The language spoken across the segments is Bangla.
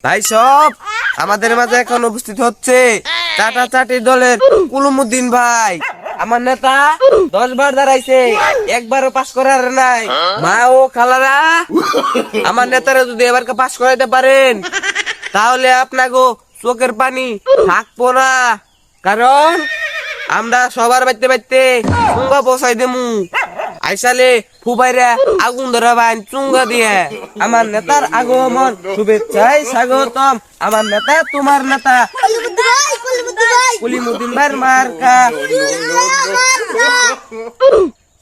ভাই সব আমাদের মাঝে এখন উপস্থিত হচ্ছে চাটা চাটি দলের কুলুমুদ্দিন ভাই। আমার নেতা 10 বার দাঁড়াইছে, একবারও পাস করার নাই। মা ও খালারা, আমার নেতারা যদি এবার পাস করাইতে পারেন তাহলে আপনাকে চোখের পানি থাকবো না, কারণ আমরা সবার বাইতে বাইতে চুঙ্গা বসাই দেমু। আইসালে ফুবাইরা আগুন ধরা বাইন চুঙ্গা দিয়ে। আমার নেতার আগমন শুভেচ্ছায় স্বাগতম। আমার নেতা তোমার নেতা কুলিমুদ্দিন ভাইয়ের মার্কা।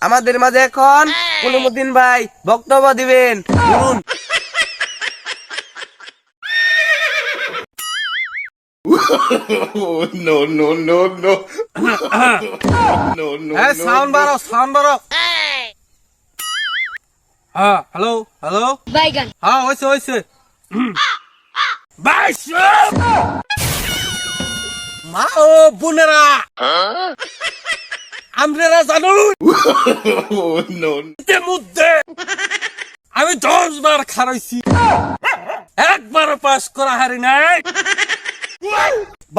আমাদের মাঝে এখন কুলিমুদ্দিন ভাই বক্তব্য দিবেন, বলুন। No, no, no, no. No, no, sound বাড়ো, সাউন্ড বাড়ো। হ্যাঁ, হ্যালো, হ্যালো। বাইগান হ্যাঁ, হয়েছে, হয়েছে। মা ও বোনেরা, আমরা জানুন Oh, no. মধ্যে আমি 10 বার খারাইছি, একবার পাস করা হারি নাই।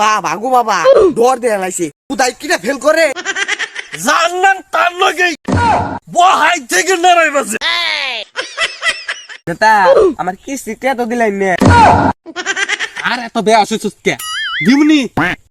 বাবা গো বাবা, ডর দেয়া লাইছে, কোথায় কিটা ফেল করে। জানলেন তার লগেই বহাই থেকে নারাই বাজে। নেতা আমার কিস্তি তো দিলেন না। আর এত বেয়া আসছিস কে? দিমনি